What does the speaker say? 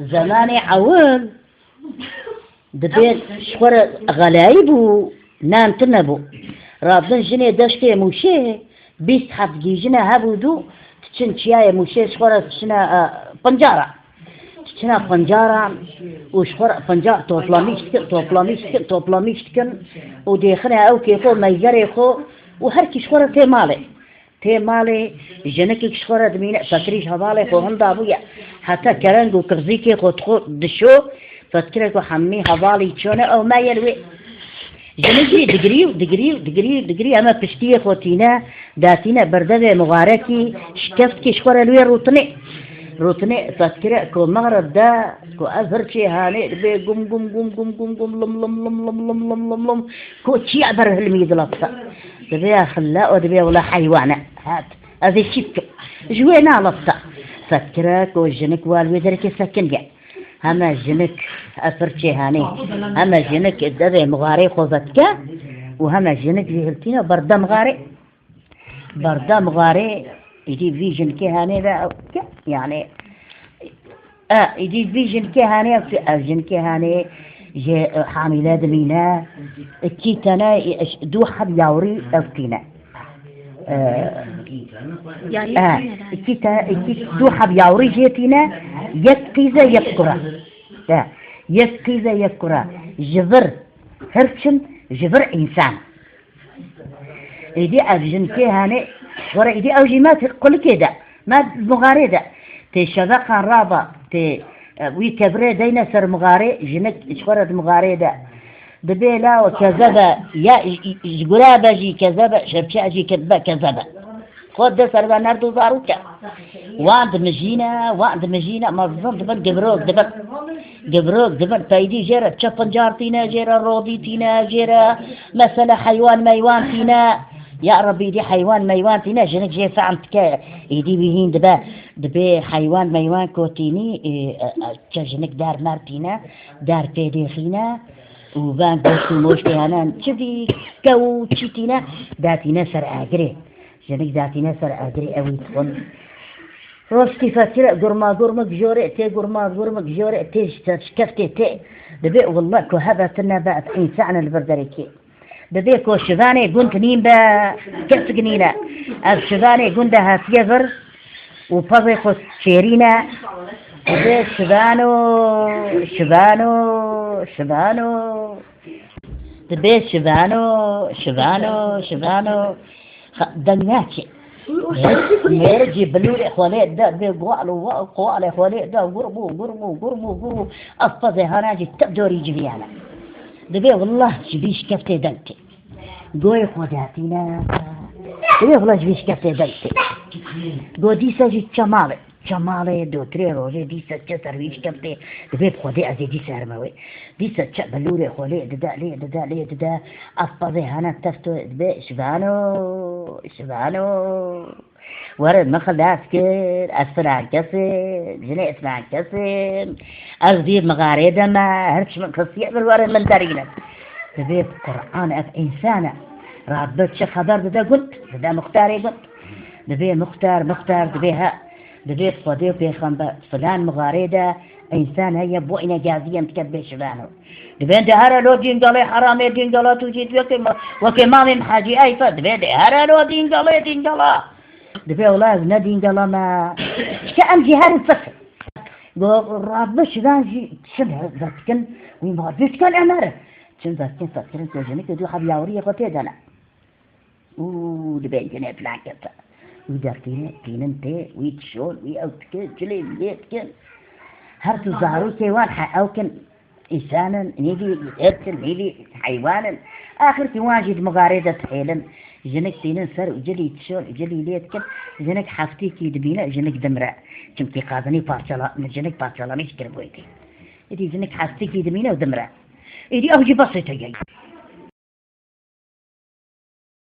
زماني عول دبيت شخور غلايبو نام تنبو رابطن جني داشتي موشي بيست حب جيجنا هبودو تشن شيايا موشي شخور تشنا بنجارة تشنا بنجارة وشخور بنجارة توبلاميش تكن وديخنا او كيخو ميجريخو وهركي شخور تي مالي جنكي شخور دمينة فكريش هذالي خو هندا بويا حتى كرنجو كرزيكي خو تخو دشو فكركو حمي هذالي تشونه او ما يلوي جنجي دقري اما بشتيه خوتينا داتينا بردده مغاركي شكفتكي شخور الوي روتني فكرة كو مغرب دا كو أزهرشي هاني بي قم لم كو تشي عبر هالميد لطا دبيا خلاء ودبيا ولا حيوانة هات هذي شيك جوينا لطا فكرة كو جنك والويدرك سكن جا هما جنك أزهرشي هاني هما جنك دبي مغاري خوزتك وهما جنك جهلتينا بردا مغاري يجي فيجن كهاني ذا يعني يجي فيجن كهاني فيجن كهاني جي حاملة دمينا كيتنا دو حب يوري أفتينا كيتا دو حب يوري جيتنا يكيزة يذكرة جبر هرشن جبر إنسان يجي أفجن كهاني ورا إيدي أوجي ما تقول كده ما مغاري ده تشبق الرابع ويكبره دينا سر مغاري جنك شورد مغاري ده دبيلا وكذبة يا جرابة جي كذبة شبشة جي كذبة خود ده سر بناردو زاروكا وعند مجينا ما بظن دبن جبروك دبن تايدي جرا تشفن جارتينا جرا روضيتينا جرا مثلا حيوان ميوان فينا يا ربي دي حيوان ميوان تينا جنك جي فعمتك يدي بيهين دبي حيوان ميوان كوتيني جنك دار مارتينا دار تيدي خينا وبان كوتو موش بيهانا شفي كو تشتينا داتينا سر اجري جنك داتينا سر اجري اوي تخون روشتي فاترة قرما جوري تي شكفتي تي دبي والله كو هذا تنبأت إنسان البردريكي دبيكو شفاني قنت نيمبا كف قنينة الشفاني قنت هاتيفر وبضيقو شيرينا دبي شفانو دبي شفانو دنياتي ميرجي بلوري خوالي دا بي قوالي خوالي دا قربو أفضي هناجي تبدوري جبيانا دبي والله جبيش كفتي دلتي قوي خوداتينا دبي والله جبيش كفتي دلتي قو ديسا جي چمالي دو تري روجي ديسا چه ترويش كفتي دبي بخودي ازي ديسا هرموي ديسا چه بلوري خولي ددا افضي هانا تفتو دبي شبانو ورد مخل أسكر أسفر عن كسر جني اسمع عن كسر أرضي مغاريدة ما هرش من قصية بالورد من دارينا تبيت قرآن أف إنسانة رابط شخ خبر قلت دا مختاري قلت دبي مختار دبيها دبي فضيو بيخم فلان مغاريدة إنسان هي بوئنا جازيا متكبه شبانه دبي انت هرا لو دين قالي حرامي دين قالا توجد وكمامي محاجي أي فد دبي هرا لو دين قالا دبي والله ندين قال ما كأن جهار الفكر رابش ذانجي شبه ذاتكن وما فيش كان أمره شن ذاتكن فكرن توجنك دو حب يوريه قتيدنا دبي جنيه بلان كذا ودارتينه تيننتي ويتشول ويأوتك جلي ليتكن هرتو زهرو كيوان حاوكن إنسانا نيجي يتكن نيجي حيوانا آخر كيواجد مغاردة حيلا جنك تينن سر وجلي تشول وجلي ليتكن جنك حفتي كي دبينا جنك دمرة كمتي قاضني بارشلا من جنك بارشلا مش كربويتي إدي جنك حفتي كي دبينا ودمرة إدي أوجي بسيطة جاي